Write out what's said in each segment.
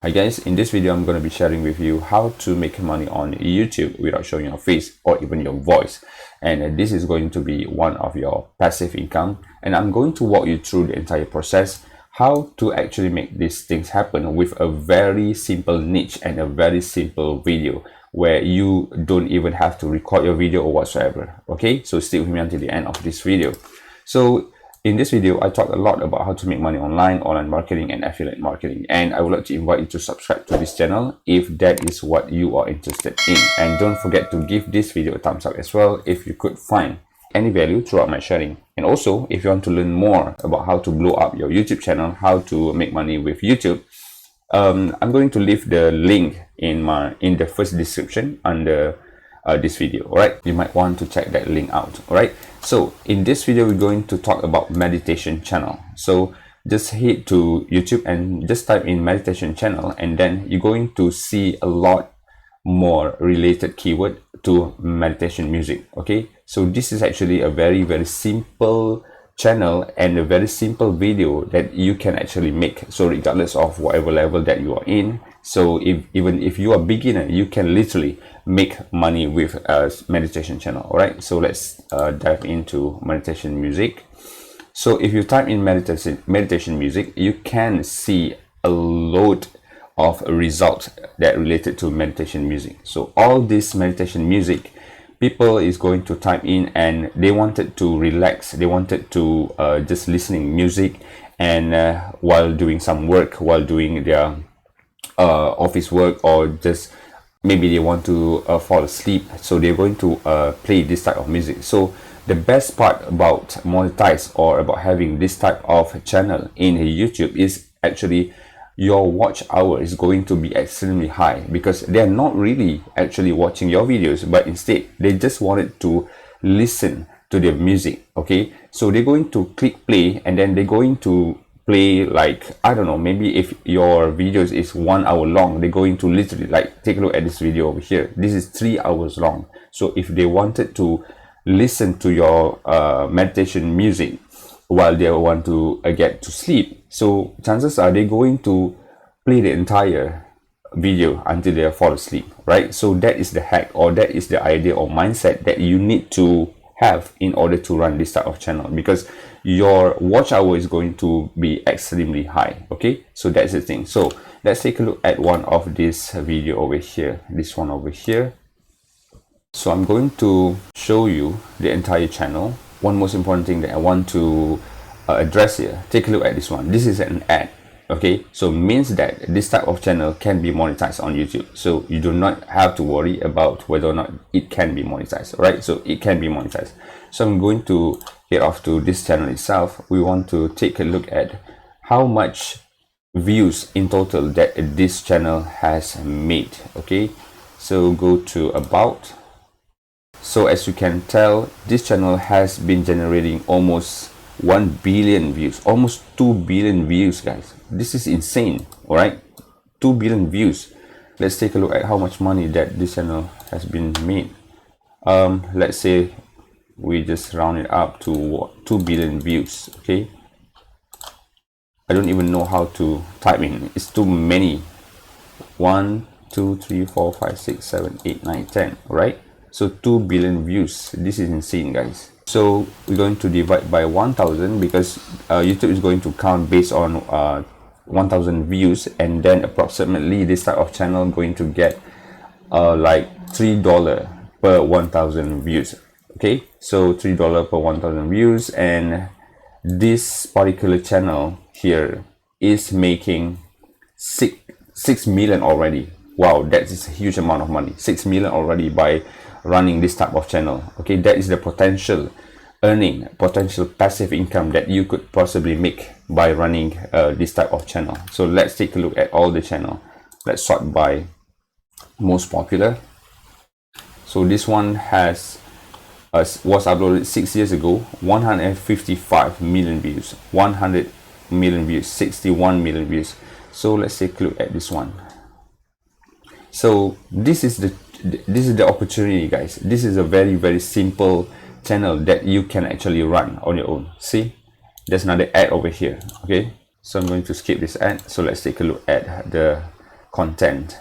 Hi guys, in this video I'm going to be sharing with you how to make money on YouTube without showing your face or even your voice. And this is going to be one of your passive income, and I'm going to walk you through the entire process, how to actually make these things happen with a very simple niche and a very simple video where you don't even have to record your video or whatsoever. Okay, so stay with me until the end of this video. So in this video, I talk a lot about how to make money online marketing and affiliate marketing. And I would like to invite you to subscribe to this channel if that is what you are interested in. And don't forget to give this video a thumbs up as well if you could find any value throughout my sharing. And also, if you want to learn more about how to blow up your YouTube channel, how to make money with YouTube, I'm going to leave the link in the first description under this video. All right, you might want to check that link out. All right, so in this video we're going to talk about meditation channel. So just head to YouTube and just type in meditation channel, and then you're going to see a lot more related keyword to meditation music. Okay, so this is actually a very simple channel and a very simple video that you can actually make. So regardless of whatever level that you are in, so even if you are beginner, you can literally make money with a meditation channel. All right, so let's dive into meditation music. So if you type in meditation music, you can see a load of results that related to meditation music. So all this meditation music, people is going to type in and they wanted to relax, they wanted to just listening music, and while doing some work, while doing their office work, or just maybe they want to fall asleep, so they're going to play this type of music. So the best part about monetize or about having this type of channel in YouTube is actually your watch hour is going to be extremely high, because they're not really actually watching your videos, but instead they just wanted to listen to the music. Okay, so they're going to click play, and then they're going to play, like, I don't know, maybe if your videos is 1 hour long, they're going to literally, like, take a look at this video over here. This is 3 hours long. So if they wanted to listen to your meditation music while they want to get to sleep, so chances are they're going to play the entire video until they fall asleep, right? So that is the hack, or that is the idea or mindset that you need to have in order to run this type of channel, because your watch hour is going to be extremely high. Okay, so that's the thing. So let's take a look at one of this video over here, this one over here. So I'm going to show you the entire channel. One most important thing that I want to address here, take a look at this one. This is an ad. Okay, so means that this type of channel can be monetized on YouTube. So you do not have to worry about whether or not it can be monetized. Right, so it can be monetized. So I'm going to get off to this channel itself. We want to take a look at how much views in total that this channel has made. Okay, so go to about. So as you can tell, this channel has been generating almost 1 billion views, almost 2 billion views, guys. This is insane. All right, 2 billion views. Let's take a look at how much money that this channel has been made. Let's say we just round it up to 2 billion views. Okay, I don't even know how to type in, it's too many. 1 2 3 4 5 6 7 8 9 10, right? So 2 billion views. This is insane, guys. So we're going to divide by 1000, because YouTube is going to count based on 1000 views, and then approximately this type of channel going to get like $3 per 1000 views. Okay, so $3 per 1000 views, and this particular channel here is making 6 million already. Wow, that is a huge amount of money. 6 million already by running this type of channel. Okay, that is the potential earning, potential passive income that you could possibly make by running this type of channel. So let's take a look at all the channel. Let's sort by most popular. So this one has was uploaded 6 years ago, 155 million views, 100 million views, 61 million views. So let's take a look at this one. So this is the opportunity, guys. This is a very simple channel that you can actually run on your own. See, there's another ad over here. Okay, so I'm going to skip this ad. So let's take a look at the content.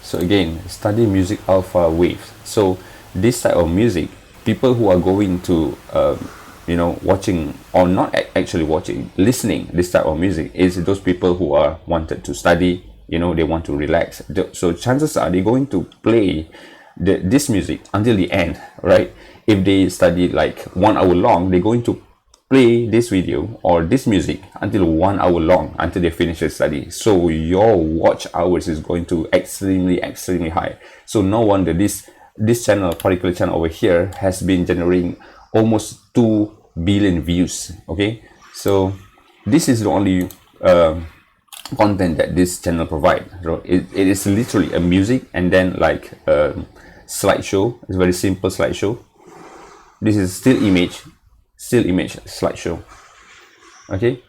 So again, study music alpha waves. So this type of music, people who are going to watching, or not actually watching, listening this type of music, is those people who are wanted to study, they want to relax. So chances are they're going to play this music until the end, right? If they study like 1 hour long, they're going to play this video or this music until 1 hour long until they finish the study. So your watch hours is going to extremely high. So no wonder this particular channel over here has been generating almost 2 billion views. Okay, so this is the only content that this channel provide. So it is literally a music and then like slideshow. It's a very simple slideshow. This is still image slideshow. Okay,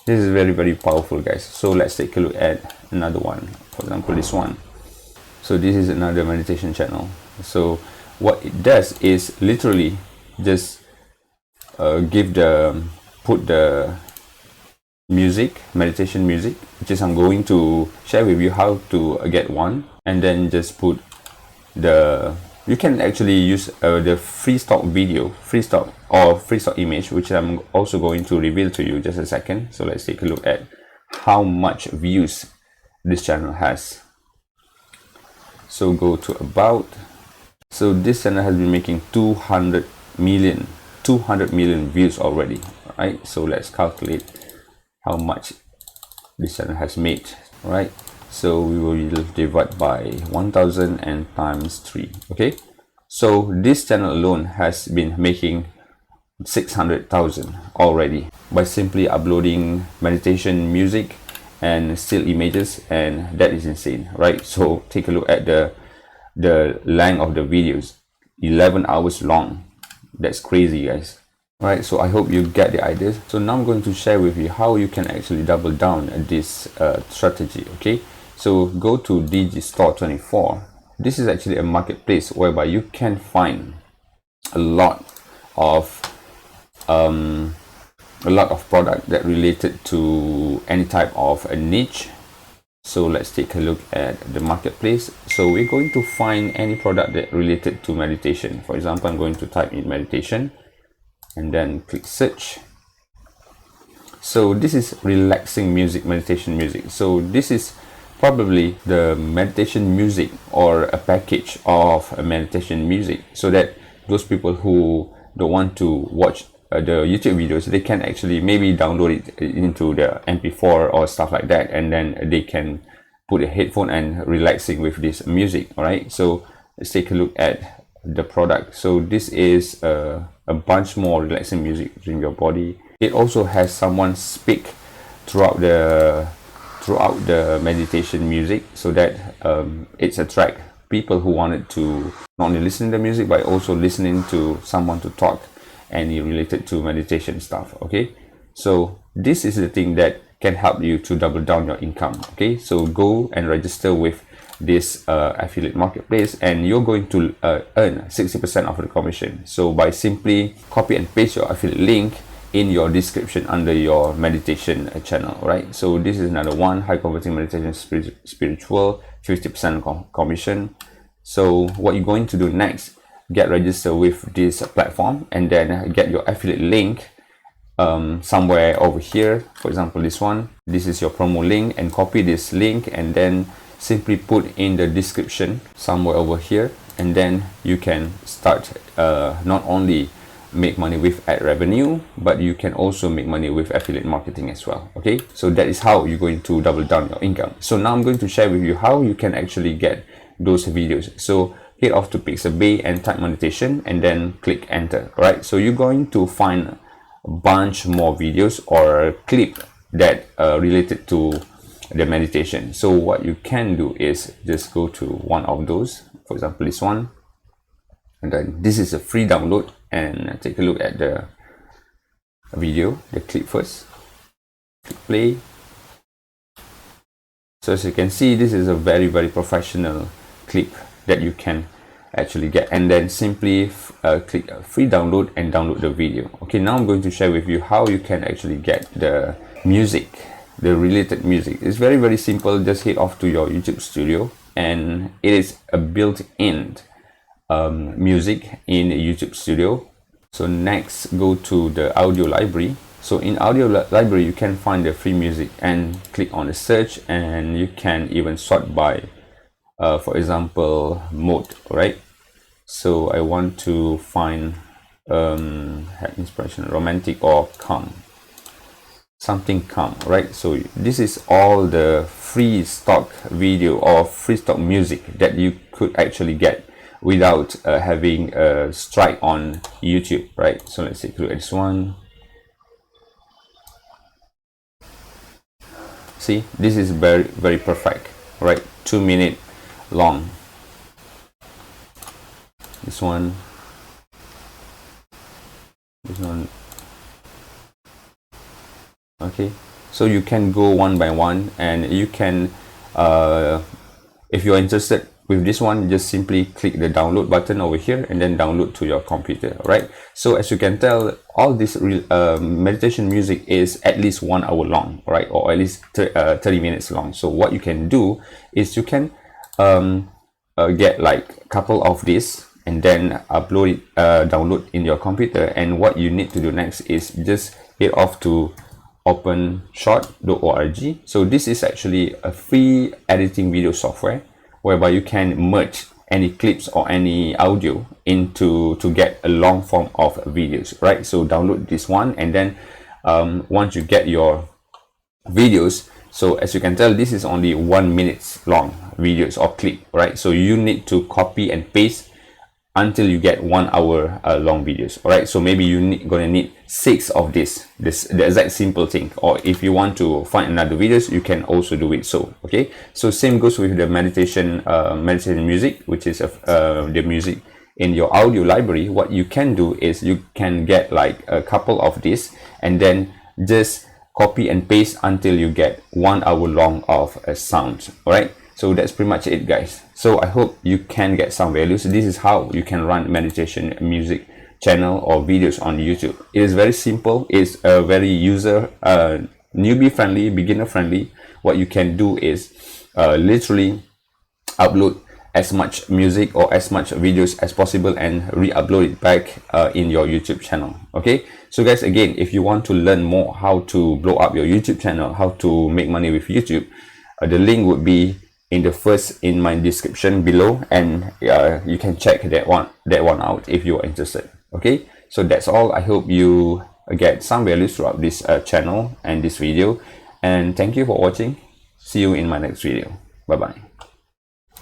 this is very powerful, guys. So let's take a look at another one. For example, this one. So this is another meditation channel. So what it does is literally just put the music, meditation music, which is I'm going to share with you how to get one, and then just put you can actually use the free stock image, which I'm also going to reveal to you just a second. So let's take a look at how much views this channel has. So go to about. So this channel has been making 200 million views already, right? So let's calculate how much this channel has made, right? So we will divide by 1000 and times 3. Okay, so this channel alone has been making 600,000 already by simply uploading meditation music and still images, and that is insane, right? So take a look at the length of the videos, 11 hours long. That's crazy, guys. Right, so I hope you get the idea. So now I'm going to share with you how you can actually double down this strategy. Okay, so go to Digistore24. This is actually a marketplace whereby you can find a lot of product that related to any type of a niche. So let's take a look at the marketplace. So we're going to find any product that related to meditation. For example, I'm going to type in meditation and then click search. So this is relaxing music, meditation music. So this is probably the meditation music or a package of a meditation music, so that those people who don't want to watch the YouTube videos, they can actually maybe download it into the MP4 or stuff like that, and then they can put a headphone and relaxing with this music. All right, so let's take a look at the product. So this is a bunch more relaxing music in your body. It also has someone speak throughout the meditation music, so that it's attract people who wanted to not only listen to the music but also listening to someone to talk any related to meditation stuff. Okay, so this is the thing that can help you to double down your income. Okay, so go and register with this affiliate marketplace, and you're going to earn 60% of the commission. So by simply copy and paste your affiliate link in your description under your meditation channel, right? So this is another one, high converting meditation spiritual, 50% commission. So what you're going to do next, get registered with this platform and then get your affiliate link somewhere over here. For example, this one, this is your promo link, and copy this link and then simply put in the description somewhere over here, and then you can start not only make money with ad revenue, but you can also make money with affiliate marketing as well. Okay, so that is how you're going to double down your income. So now I'm going to share with you how you can actually get those videos. So head off to Pixabay and type meditation and then click enter. Right, so you're going to find a bunch more videos or clip that related to the meditation. So what you can do is just go to one of those, for example this one, and then this is a free download, and take a look at the video, the clip first. Click play. So as you can see, this is a very professional clip that you can actually get, and then simply click free download and download the video. Okay, now I'm going to share with you how you can actually get the music the related music. It's very, very simple. Just head off to your YouTube Studio, and it is a built-in music in YouTube Studio. So next, go to the audio library. So in audio library, you can find the free music and click on the search, and you can even sort by for example mode, right? So I want to find inspiration, romantic or calm, something calm, right? So this is all the free stock video or free stock music that you could actually get without having a strike on YouTube, right? So let's take a look at this one. See, this is very, very perfect, right? 2 minutes long. This one, okay. So you can go one by one, and you can if you're interested with this one, just simply click the download button over here and then download to your computer, right? So as you can tell, all this meditation music is at least 1 hour long, right? Or at least 30 minutes long. So what you can do is you can get like a couple of these and then upload it, download in your computer. And what you need to do next is just head off to openshot.org. So this is actually a free editing video software whereby you can merge any clips or any audio into to get a long form of videos, right? So download this one, and then once you get your videos, so as you can tell, this is only 1 minute long videos or clip, right? So you need to copy and paste until you get 1 hour long videos. All right, so maybe you're gonna need 6 of this the exact simple thing, or if you want to find another videos, you can also do it. So okay, so same goes with the meditation music, which is the music in your audio library. What you can do is you can get like a couple of this and then just copy and paste until you get 1 hour long of sound. All right, so that's pretty much it, guys. So I hope you can get some values. This is how you can run meditation music channel or videos on YouTube. It is very simple. It's a very user newbie friendly, beginner friendly. What you can do is literally upload as much music or as much videos as possible and re-upload it back in your YouTube channel. Okay, so guys, again, if you want to learn more how to blow up your YouTube channel, how to make money with YouTube, the link would be in my description below, and you can check that one out if you are interested. Okay, so that's all. I hope you get some values throughout this channel and this video, and thank you for watching. See you in my next video. Bye bye.